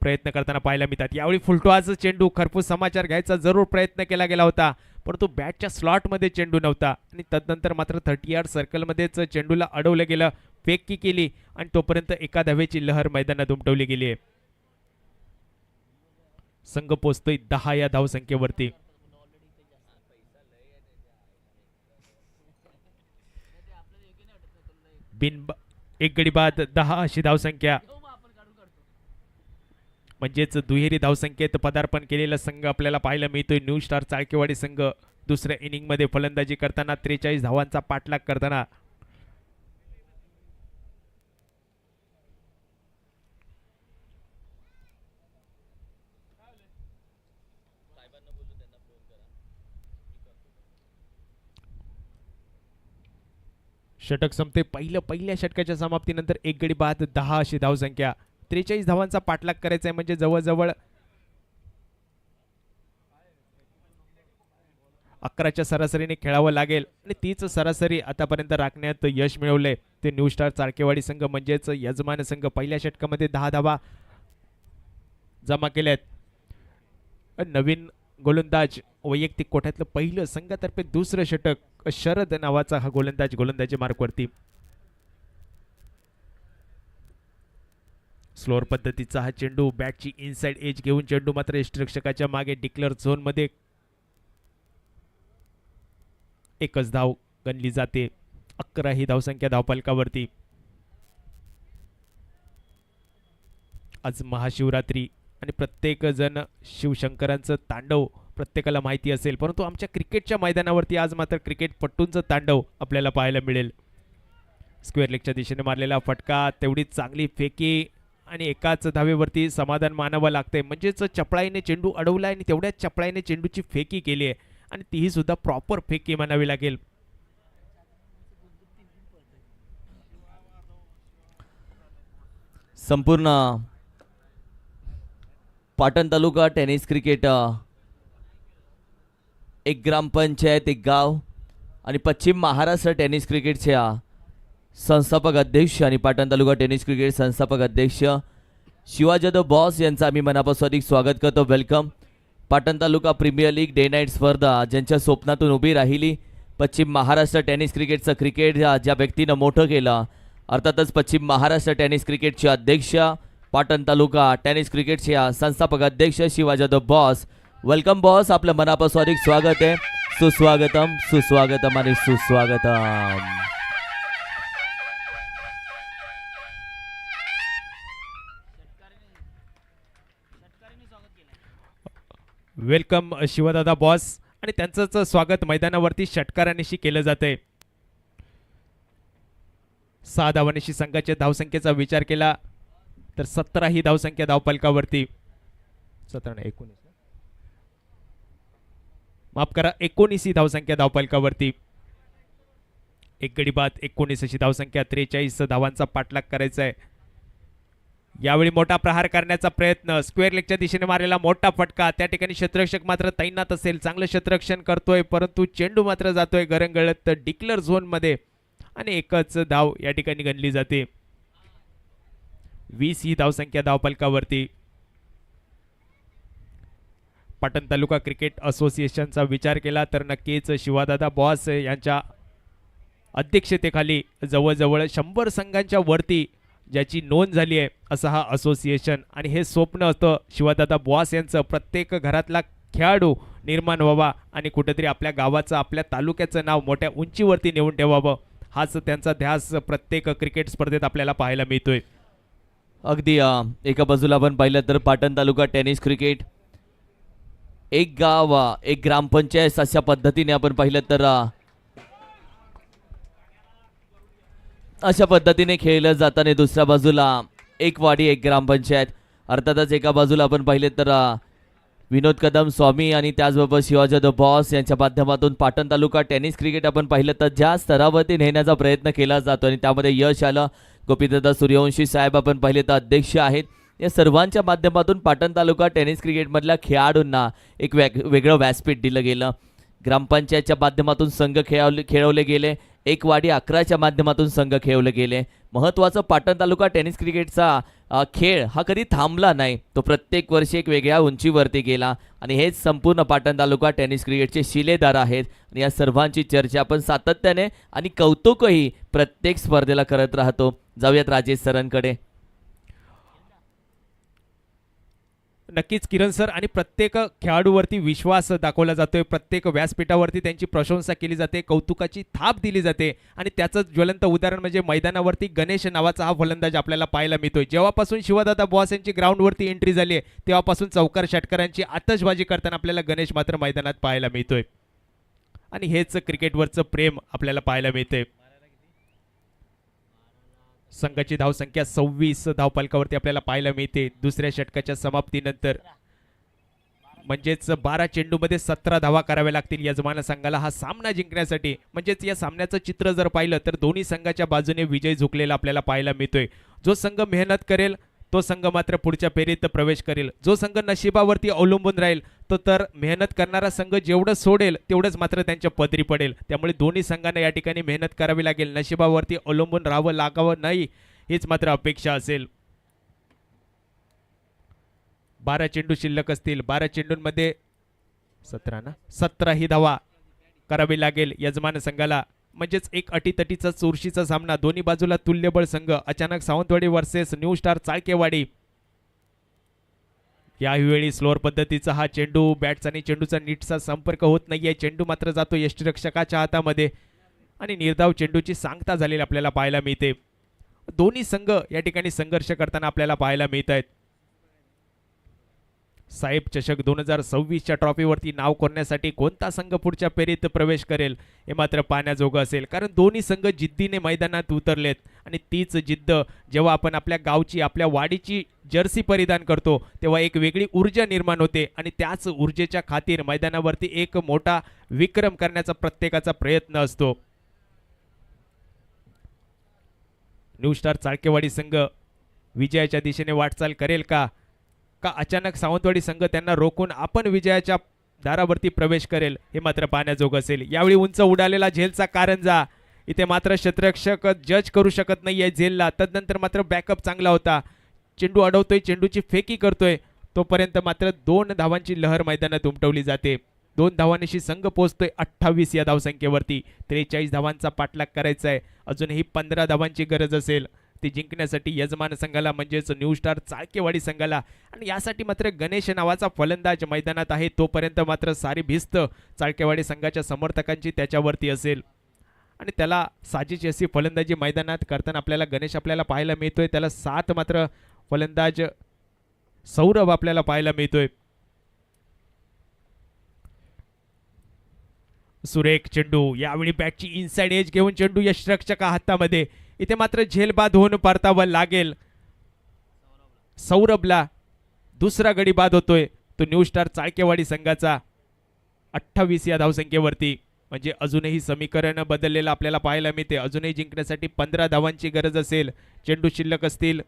प्रयत्न करताना पाहायला मिळतात. यावेळी फुलटॉचा चेंडू, खरपूस समाचार घ्यायचा जरूर प्रयत्न केला गेला होता परंतु बॅटच्या स्लॉटमध्ये चेंडू नव्हता आणि तदनंतर मात्र 30 यार्ड सर्कलमध्येच चेंडूला अडवलं गेलं, फेकी केली आणि तोपर्यंत एका धावेची लहर मैदानात उमटवली गेली आहे. संघ पोचतोय 10 या धावसंख्येवरती. एक गडी बाद 10 अशी धावसंख्या म्हणजेच दुहेरी धावसंख्येत पदार्पण केलेला संघ आपल्याला पाहायला मिळतोय. न्यू स्टार चाळकेवाडी संघ दुसऱ्या इनिंग मध्ये फलंदाजी करताना 43 धावांचा पाठलाग करताना षटक संपते. पहिल्या षटकाच्या समाप्तीनंतर एक गडी बाद 10 अशी धावसंख्या. 43 धावांचा पाठलाग करायचा आहे म्हणजे जवळजवळ 11च्या सरासरीने खेळावं लागेल आणि तीच सरासरी आतापर्यंत राखण्यात यश मिळवले ते न्यू स्टार चाळकेवाडी संघ म्हणजेच यजमान संघ. पहिल्या षटकामध्ये 10 धावा जमा केल्यात. नवीन गोलंदाज वैयक्तिक कोट्यातलं पहिलं, संघातर्फे दुसरं षटक शरद नावाचा हा गोलंदाज गोलंदाजी मार्कवरती. स्लोअर पद्धतीचा हा चेंडू, बॅटची इनसाइड एज घेऊन चेंडू मात्र यष्टिरक्षकाच्या मागे डिक्लेअर झोन मध्ये. एकच धाव गणली जाते. 11 ही धावसंख्या धावपलकावरती. आज महाशिवरात्री आणि प्रत्येक जण शिवशंकरांचं तांडव प्रत्येकाला माहिती असेल परंतु आमच्या क्रिकेटच्या मैदानावरती आज मात्र क्रिकेटपट्टूंचं तांडव आपल्याला पाहायला मिळेल. स्क्वेअर लेगच्या दिशेने मारलेला फटका, तेवढीच चांगली फेकी आणि एकाच धावेवरती समाधान मानावं लागतंय. म्हणजेच चपळाईने चेंडू अडवला आणि तेवढ्याच चपळाईने चेंडूची फेकी केली आहे आणि तीही सुद्धा प्रॉपर फेकी म्हणावी लागेल. संपूर्ण पाटण तालुका टेनिस क्रिकेट, एक ग्रामपंचायत, एक गाव आणि पश्चिम महाराष्ट्र टेनिस क्रिकेटच्या संस्थापक अध्यक्ष आणि पाटण तालुका टेनिस क्रिकेट संस्थापक अध्यक्ष शिवाजी जाधव बॉस यांचं आम्ही मनापासून अधिक स्वागत करतो. वेलकम. पाटण तालुका प्रीमियर लीग डे नाईट स्पर्धा ज्यांच्या स्वप्नातून उभी राहिली, पश्चिम महाराष्ट्र टेनिस क्रिकेटचं क्रिकेट ज्या व्यक्तीनं मोठं केलं, अर्थातच पश्चिम महाराष्ट्र टेनिस क्रिकेटचे अध्यक्ष, पाटण तालुका टेनिस क्रिकेटचे संस्थापक अध्यक्ष Shivaji Jadhav boss. Welcome boss, आपलं मनापासून अधिक स्वागत आहे. सुस्वागतम, सुस्वागतम आणि सुस्वागतम. वेलकम शिवदादा बॉस आणि त्यांचंच स्वागत मैदानावरती षटकारांनीशी केलं जातंय. 6 धावांनीशी संघाच्या धावसंख्येचा विचार केला तर 17 ही धावसंख्या धावफलकावरती. 17 नाही 19, माफ करा, 19 ही धावसंख्या धावफलकावरती. एक गडी बाद 19 अशी धावसंख्या. 43 धावांचा पाठलाग करायचा आहे. यावेळी मोठा प्रहार करण्याचा प्रयत्न, स्क्वेअर लेगच्या दिशेने मारलेला मोठा फटका. त्या ठिकाणी क्षेत्ररक्षक मात्र तैनात असेल, चांगलं क्षेत्ररक्षण करतोय, परंतु चेंडू मात्र जातोय गरंगळत डिक्लर झोन मध्ये आणि एकच धाव या ठिकाणी गणली जाते. 20 ही धावसंख्या धावफलकावरती. पाटण तालुका क्रिकेट असोसिएशनचा विचार केला तर नक्कीच शिवादादा बॉस यांच्या अध्यक्षतेखाली जवळजवळ 100 संघांच्या वरती ज्याची नोंद झाली आहे असं हा असोसिएशन. आणि हे स्वप्न असतं शिवादादा बॉस यांचं, प्रत्येक घरातला खेळाडू निर्माण व्हावा आणि कुठेतरी आपल्या गावाचं आपल्या तालुक्याचं नाव मोठ्या उंचीवरती नेऊन ठेवावं. हाच त्यांचा ध्यास प्रत्येक क्रिकेट स्पर्धेत आपल्याला पाहायला मिळतोय. अगदी एका बाजूला आपण पाहिलं तर पाटण तालुका टेनिस क्रिकेट, एक गाव एक ग्रामपंचायत अशा पद्धतीने आपण पाहिलं तर अशा पद्धतीने खेळलं जाताना दुसऱ्या बाजूला एक वाडी एक ग्रामपंचायत. अर्थातच एका बाजूला आपण पाहिले तर विनोद कदम स्वामी आणि त्याचबरोबर शिवाजी द बॉस यांच्या माध्यमातून पाटण तालुका टेनिस क्रिकेट आपण पाहिलं तर ज्या स्तरावरती नेण्याचा प्रयत्न केला जातो आणि त्यामध्ये यश आलं. गोपीदादा सूर्यवंशी साहेब आपण पाहिले तर अध्यक्ष आहेत. या सर्वांच्या माध्यमातून पाटण तालुका टेनिस क्रिकेटमधल्या खेळाडूंना एक वेगळं व्यासपीठ दिलं गेलं. ग्रामपंचायतच्या माध्यमातून संघ खेळवले गेले, एक वाडी 11च्या माध्यमातून संघ खेळवले गेले. महत्त्वाचं पाटण तालुका टेनिस क्रिकेटचा खेळ हा कधी थांबला नाही, तो प्रत्येक वर्षी एक वेगळ्या उंचीवरती गेला आणि हेच संपूर्ण पाटण तालुका टेनिस क्रिकेटचे शिलेदार आहेत. आणि या सर्वांची चर्चा आपण सातत्याने आणि कौतुकही प्रत्येक स्पर्धेला करत राहतो. जाऊयात राजेश सरांकडे. नक्कीच किरण सर, आणि प्रत्येक खेळाडूवरती विश्वास दाखवला जातोय, प्रत्येक व्यासपीठावरती त्यांची प्रशंसा केली जाते, कौतुकाची थाप दिली जाते. आणि त्याचं ज्वलंत उदाहरण म्हणजे मैदानावरती गणेश नावाचा हा फलंदाज आपल्याला पाहायला मिळतोय. जेव्हापासून शिवादादा बॉस यांची ग्राउंडवरती एंट्री झाली आहे तेव्हापासून चौकार षटकारांची आतषबाजी करताना आपल्याला गणेश मात्र मैदानात पाहायला मिळतोय. आणि हेच क्रिकेटवरचं प्रेम आपल्याला पाहायला मिळतंय. संघाची धावसंख्या 26 धावफलकावरती आपल्याला पाहायला मिळते दुसऱ्या षटकाच्या समाप्तीनंतर. म्हणजेच 12 चेंडूमध्ये 17 धावा कराव्या लागतील यजमान संघाला हा सामना जिंकण्यासाठी. म्हणजेच या सामन्याचं चित्र जर पाहिलं तर दोन्ही संघाच्या बाजूने विजय झुकलेला आपल्याला पाहायला मिळतोय. जो संघ मेहनत करेल तो संघ मात्र पुढच्या फेरीत प्रवेश करेल. जो संघ नशिबावरती अवलंबून राहील तो तर मेहनत करणारा संघ जेवढं सोडेल तेवढंच मात्र त्यांच्या पदरी पडेल. त्यामुळे दोन्ही संघांना या ठिकाणी मेहनत करावी लागेल, नशिबावरती अवलंबून राहावं लागावं नाही हीच मात्र अपेक्षा असेल. 12 चेंडू शिल्लक असतील, 12 चेंडूंमध्ये 17 ही धावा करावी लागेल यजमान संघाला. म्हणजेच एक अटीतटीचा चुरशीचा सामना, दोन्ही बाजूला तुल्यबळ संघ. अचानक Sawantwadi versus new star Chalkewadi. यावेळी स्लोअर पद्धतीचा हा चेंडू, बॅट्स आणि चेंडूचा नीटचा संपर्क होत नाहीये. चेंडू मात्र जातो यष्टिरक्षकाच्या हातामध्ये आणि निर्धाव चेंडूची सांगता झालेली आपल्याला पाहायला मिळते. दोन्ही संघ या ठिकाणी संघर्ष करताना आपल्याला पाहायला मिळत आहेत. साहेब चषक 2026च्या ट्रॉफीवरती नाव करण्यासाठी कोणता संघ पुढच्या फेरीत प्रवेश करेल हे मात्र पाहण्याजोगं असेल. कारण दोन्ही संघ जिद्दीने मैदानात उतरलेत आणि तीच जिद्द जेव्हा आपण आपल्या गावची आपल्या वाडीची जर्सी परिधान करतो तेव्हा एक वेगळी ऊर्जा निर्माण होते आणि त्याच ऊर्जेच्या खातीर मैदानावरती एक मोठा विक्रम करण्याचा प्रत्येकाचा प्रयत्न असतो. न्यू स्टार चाळकेवाडी संघ विजयाच्या दिशेने वाटचाल करेल का अचानक सावंतवाडी संघ त्यांना रोखून आपण विजयाच्या दारावरती प्रवेश करेल हे मात्र पाहण्याजोगं असेल. यावेळी उंच उडालेला झेलचा कारंजा, इथे मात्र क्षेत्ररक्षक जज करू शकत नाहीये झेलला. तदनंतर मात्र बॅकअप चांगला होता, चेंडू अडवतोय, चेंडूची फेकी करतोय, तोपर्यंत मात्र 2 धावांची लहर मैदानात उमटवली जाते. 2 धावांशी संघ पोहोचतोय 28 या धावसंख्येवरती. 43 धावांचा पाठलाग करायचा आहे. अजूनही 15 धावांची गरज असेल ती जिंकण्यासाठी यजमान संघाला म्हणजेच न्यू स्टार चाळकेवाडी संघाला. आणि यासाठी मात्र गणेश नावाचा फलंदाज मैदानात आहे. तोपर्यंत मात्र सारी भिस्त चाळकेवाडी संघाच्या समर्थकांची त्याच्यावरती असेल आणि त्याला साजेची अशी फलंदाजी मैदानात करताना आपल्याला गणेश आपल्याला पाहायला मिळतोय. त्याला 7 मात्र फलंदाज सौरभ आपल्याला पाहायला मिळतोय. सुरेख चेंडू, यावेळी बॅटची इनसाइड एज घेऊन चेंडू यष्टिरक्षका हातामध्ये. इथे मात्र झेलबाद होऊन परतावं लागेल सौरभला. दुसरा गडी बाद होतोय तो न्यू स्टार चाळकेवाडी संघाचा 28 या धावसंख्येवरती. म्हणजे अजूनही समीकरण बदललेलं आपल्याला पाहायला मिळते. अजूनही जिंकण्यासाठी 15 धावांची गरज असेल. चेंडू शिल्लक असतील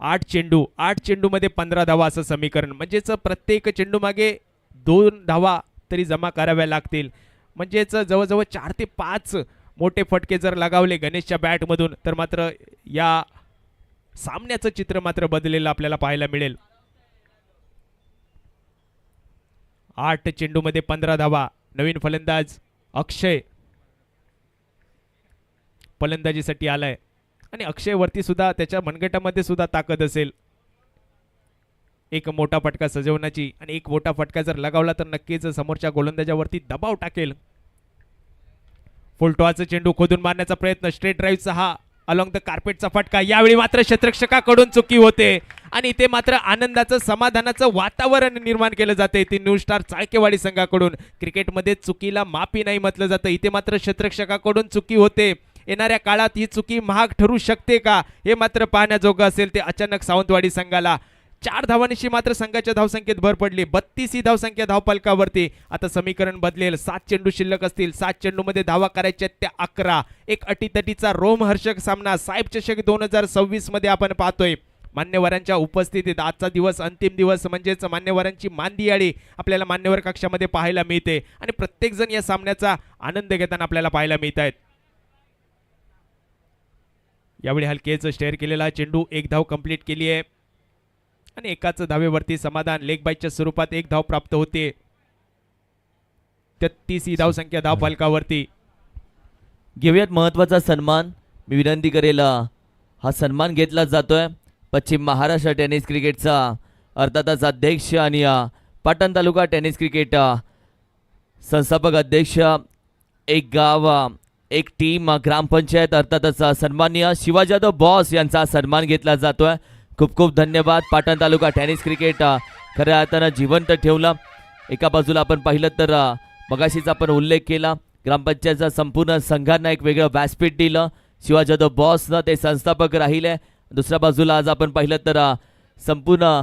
8 चेंडू. 8 चेंडूमध्ये 15 धावा असं समीकरण. म्हणजेच प्रत्येक चेंडू मागे 2 धावा तरी जमा कराव्या लागतील. म्हणजेच जवळजवळ 4 ते 5 मोठे फटके जर लगावले गणेशच्या बॅटमधून तर मात्र या सामन्याचं चित्र मात्र बदललेलं आपल्याला पाहायला मिळेल. 8 चेंडूमध्ये 15 धावा. नवीन फलंदाज अक्षय फलंदाजीसाठी आलाय आणि अक्षय वरती सुद्धा त्याच्या मनगटामध्ये सुद्धा ताकद असेल. एक मोठा फटका सजवण्याची आणि एक मोठा फटका जर लगावला तर नक्कीच समोरच्या गोलंदाजावरती दबाव टाकेल. फुलटॉचा चेंडू खोदून मारण्याचा प्रयत्न. स्ट्रेट ड्राईव्हचा हा अलॉंग द कार्पेटचा फटका. यावेळी मात्र क्षेत्ररक्षकाकडून चुकी होते आणि इथे मात्र आनंदाचं समाधानाचं वातावरण निर्माण केलं जाते ते न्यू स्टार चाळकेवाडी संघाकडून. क्रिकेटमध्ये चुकीला माफी नाही म्हटलं जातं. इथे मात्र क्षेत्ररक्षकाकडून चुकी होते. येणाऱ्या काळात ही चुकी महाग ठरू शकते का हे मात्र पाहण्याजोगं असेल. ते अचानक सावंतवाडी संघाला 4 धावांशी मात्र संघाच्या धावसंख्येत भर पडली. 32 ही धावसंख्या धावफलकावरती. आता समीकरण बदलेल. 7 चेंडू शिल्लक असतील. 7 चेंडूमध्ये धावा करायच्या त्या 11. एक अटीतटीचा रोमहर्षक सामना साहेब चषक 2026 मध्ये आपण पाहतोय. मान्यवरांच्या उपस्थितीत आजचा दिवस अंतिम दिवस म्हणजेच मान्यवरांची मांदियाळी आपल्याला मान्यवर कक्षामध्ये पाहायला मिळते आणि प्रत्येक जण या सामन्याचा आनंद घेताना आपल्याला पाहायला मिळत आहेत. यावेळी हलकेच स्टेअर केलेला चेंडू. 1 धाव कंप्लीट केली आहे आणि एकाच धावेवरती समाधान. लेग बाईच्या स्वरूपात 1 धाव प्राप्त होते. 33 ही धावसंख्या धाव फलकावरती. घेऊयात महत्वाचा सन्मान. मी विनंती करेल हा सन्मान घेतला जातोय पश्चिम महाराष्ट्र टेनिस क्रिकेटचा अर्थातच अध्यक्ष आणि पाटण तालुका टेनिस क्रिकेट संस्थापक अध्यक्ष, एक गाव एक टीम ग्रामपंचायत अर्थातच सन्माननीय शिवाजी जाधव बॉस यांचा सन्मान घेतला जातोय. खूप खूप धन्यवाद. पाटण तालुका टेनिस क्रिकेट खऱ्या अर्थानं जिवंत ठेवलं. एका बाजूला आपण पाहिलं तर मगाशीच आपण उल्लेख केला ग्रामपंचायतचा संपूर्ण संघांना एक वेगळं व्यासपीठ दिलं. शिवाजी जाधव बॉसनं ते संस्थापक राहिले. दुसऱ्या बाजूला आज आपण पाहिलं तर संपूर्ण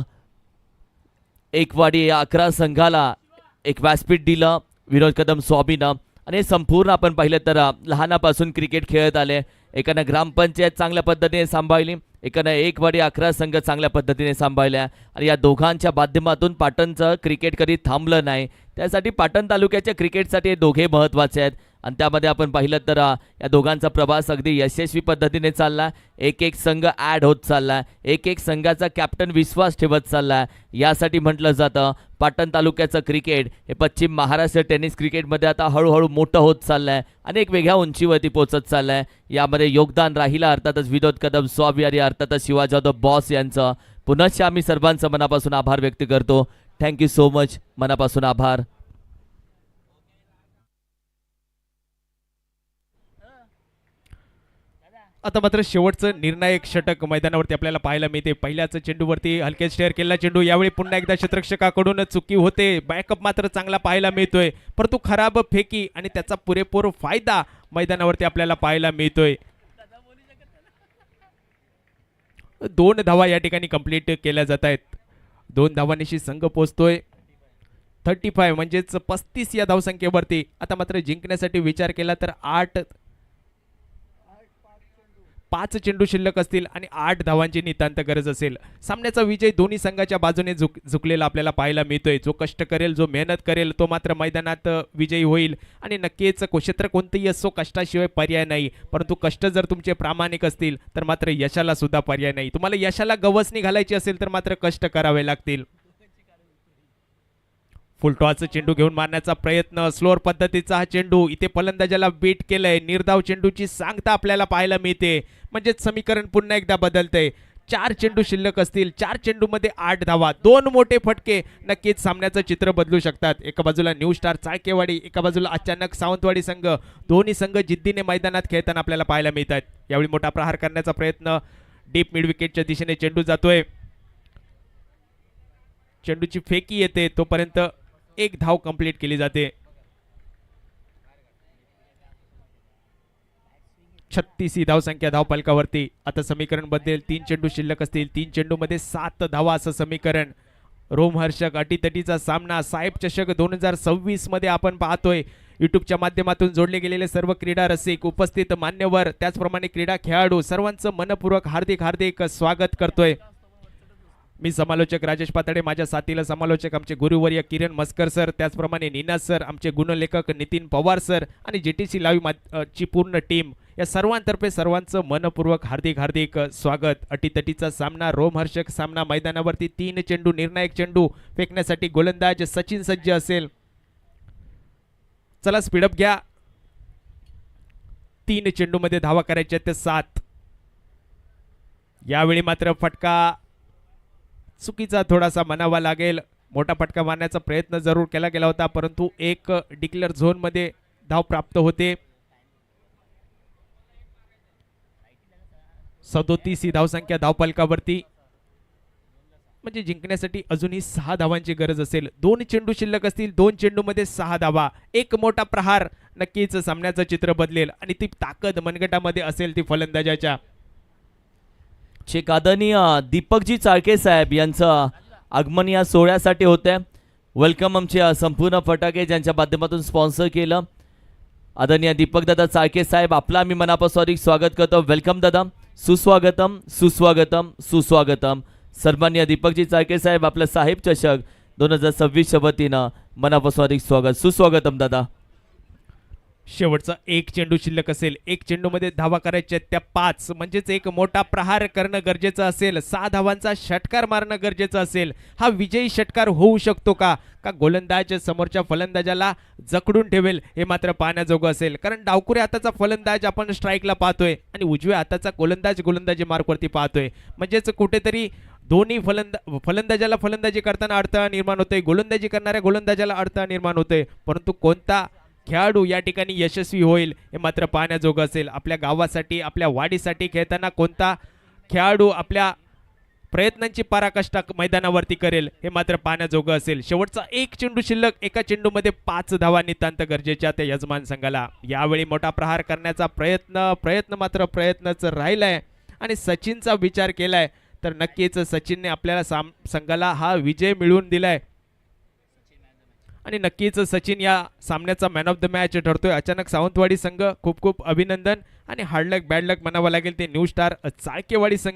एकवाडी 11 संघाला एक व्यासपीठ दिलं विनोद कदम स्वामीनं. आणि संपूर्ण आपण पाहिलं तर लहानापासून क्रिकेट खेळत आले. एकानं ग्रामपंचायत चांगल्या पद्धतीने सांभाळली, एकानं एकवाडी 11 संघ चांगल्या पद्धतीने सांभाळल्या आणि या दोघांच्या माध्यमातून पाटणचं क्रिकेट कधी थांबलं नाही. त्यासाठी पाटण तालुक्याच्या क्रिकेटसाठी हे दोघे महत्त्वाचे आहेत आणि त्यामध्ये आपण पाहिलं तर या दोघांचा प्रवास अगदी यशस्वी पद्धतीने चालला. एक एक संघ ॲड होत चालला. एक एक संघाचा कॅप्टन विश्वास ठेवत चालला. यासाठी म्हटलं जातं पाटण तालुक्याचं क्रिकेट हे पश्चिम महाराष्ट्र टेनिस क्रिकेटमध्ये आता हळूहळू मोठं होत चाललं आहे आणि एक वेगळ्या उंचीवरती पोहोचत चाललं आहे. यामध्ये योगदान राहिलं अर्थातच विनोद कदम स्वामी आणि अर्थातच शिवाजी जाधव बॉस यांचं. पुनश्च आम्ही सर्वांचं मनापासून आभार व्यक्त करतो. Thank you so much. मनापासून आभार. आता मात्र शेवटचं निर्णायक षटक मैदानावरती आपल्याला पाहायला मिळते. पहिल्याच चेंडूवरती हलके स्टेअर केलेला चेंडू. यावेळी पुन्हा एकदा क्षेत्ररक्षकाकडून चुकी होते. बॅकअप मात्र चांगला पाहायला मिळतोय परंतु खराब फेकी आणि त्याचा पुरेपूर फायदा मैदानावरती आपल्याला पाहायला मिळतोय. 2 धावा या ठिकाणी कंप्लीट केल्या जात आहेत. 2 धावांनिशी संघ पोहोचतोय 35 म्हणजेच 35 या धावसंख्येवरती. आता मात्र जिंकण्यासाठी विचार केला तर 5 चेंडू शिल्लक असतील आणि 8 धावांची नितांत गरज असेल. सामन्याचा विजय दोन्ही संघाच्या बाजूने झुकलेला आपल्याला पाहायला मिळतोय. जो कष्ट करेल, जो मेहनत करेल तो मात्र मैदानात विजयी होईल आणि नक्कीच क्षेत्र कोणतेही असो कष्टाशिवाय पर्याय नाही. परंतु कष्ट जर तुमचे प्रामाणिक असतील तर मात्र यशाला सुद्धा पर्याय नाही. तुम्हाला यशाला गवसणी घालायची असेल तर मात्र कष्ट करावे लागतील. फुलटॉचा चेंडू घेऊन मारण्याचा प्रयत्न. स्लोअर पद्धतीचा हा चेंडू. इथे फलंदाजाला बीट केलंय. निर्धाव चेंडूची सांगता आपल्याला पाहायला मिळते. म्हणजेच समीकरण पुन्हा एकदा बदलतंय. 4 चेंडू शिल्लक असतील. 4 चेंडूमध्ये 8 धावा. 2 मोठे फटके नक्कीच सामन्याचं चित्र बदलू शकतात. एका बाजूला न्यू स्टार चाळकेवाडी, एका बाजूला अचानक सावंतवाडी संघ. दोन्ही संघ जिद्दीने मैदानात खेळताना आपल्याला पाहायला मिळतात. यावेळी मोठा प्रहार करण्याचा प्रयत्न. डीप मिड विकेटच्या दिशेने चेंडू जातोय. चेंडूची फेकी येते तोपर्यंत एक धाव कंप्लीट केली जाते. 36 ही धावसंख्या धावफलकावरती. आता समीकरण बदलेल. 3 चेंडू शिल्लक असतील. 3 चेंडू मध्ये 7 धावा असं समीकरण. रोमहर्षक अटीतटीचा सामना साहेब चषक 2026 मध्ये आपण पाहतोय. युट्यूबच्या माध्यमातून जोडले गेलेले सर्व क्रीडा रसिक, उपस्थित मान्यवर, त्याचप्रमाणे क्रीडा खेळाडू सर्वांचं मनपूर्वक हार्दिक हार्दिक स्वागत करतोय. मी समालोचक राजेश पातळे, माझ्या साथीला समालोचक आमचे गुरुवर्य किरण मस्कर सर, त्याचप्रमाणे नीना सर, आमचे गुणलेखक नितीन पवार सर आणि जीटीसी लाईव्ह ची पूर्ण टीम, या सर्वांतर्फे सर्वांचं मनपूर्वक हार्दिक हार्दिक स्वागत. अटीतटीचा सामना, रोमहर्षक सामना. मैदानावरती 3 चेंडू, निर्णायक चेंडू फेकण्यासाठी गोलंदाज सचिन सज्ज असेल. चला स्पीडअप घ्या. 3 चेंडू मध्ये धावा करायच्या ते 7. यावेळी मात्र फटका चुकीचा थोडासा म्हणावा लागेल. मोठा फटका मारण्याचा प्रयत्न जरूर केला गेला होता, परंतु एक डिक्लेअर झोन मध्ये धाव प्राप्त होते. 37 ही धावसंख्या धावफलकावरती. म्हणजे जिंकण्यासाठी अजूनही 6 धावांची गरज असेल. 2 चेंडू शिल्लक असतील. 2 चेंडू मध्ये 6 धावा. एक मोठा प्रहार नक्कीच सामन्याचं चित्र बदलेल आणि ती ताकद मनगटामध्ये असेल ती फलंदाजाच्या. शेख आदरणीय दीपकजी चाळके साहेब यांचं आगमन या सोहळ्यासाठी होतं. वेलकम आमचे संपूर्ण फटाके ज्यांच्या माध्यमातून स्पॉन्सर केलं. आदरणीय दीपक दादा चाळके साहेब, आपला आम्ही मनापासून अधिक स्वागत करतो. वेलकम दादा, सुस्वागतम सुस्वागतम सुस्वागतम. सन्माननीय दीपकजी चाळके साहेब, आपलं साहेब चषक 2026 वतीनं मनापासून अधिक स्वागत, सुस्वागतम दादा. शेवटचा 1 चेंडू शिल्लक असेल. 1 चेंडू मध्ये धावा करायच्या त्या 5, म्हणजेच एक मोठा प्रहार करणं गरजेचं असेल. 6 धावांचा षटकार मारणं गरजेचं असेल. हा विजयी षटकार होऊ शकतो का गोलंदाज समोरच्या फलंदाजाला जखडून ठेवेल हे मात्र पाहण्याजोगं असेल. कारण डावकुऱ्या हाताचा फलंदाज आपण स्ट्राईकला पाहतोय आणि उजव्या हाताचा गोलंदाजी मार्कवरती पाहतोय. म्हणजेच कुठेतरी दोन्ही फलंदाजाला फलंदाजी करताना अडथळा निर्माण होतोय, गोलंदाजी करणाऱ्या गोलंदाजाला अडथळा निर्माण होतोय. परंतु कोणता खेळाडू या ठिकाणी यशस्वी होईल हे मात्र पाहण्याजोगं असेल. आपल्या गावासाठी, आपल्या वाडीसाठी खेळताना कोणता खेळाडू आपल्या प्रयत्नांची पराकाष्ठा मैदानावरती करेल हे मात्र पाहण्याजोगं असेल. शेवटचा 1 चेंडू शिल्लक. एका चेंडूमध्ये 5 धावा नितांत गरजेच्या त्या यजमान संघाला. यावेळी मोठा प्रहार करण्याचा प्रयत्न मात्र प्रयत्नच राहिलाय आणि सचिनचा विचार केलाय तर नक्कीच सचिनने आपल्याला संघाला हा विजय मिळवून दिलाय आणि नक्कीच सचिन या सामन्याचा मॅन ऑफ द मॅच ठरतोय. अचानक सावंतवाडी संघ खूप खूप अभिनंदन आणि हार्ड लक बॅड लक म्हणावं लागेल ते न्यू स्टार चाळकेवाडी संघ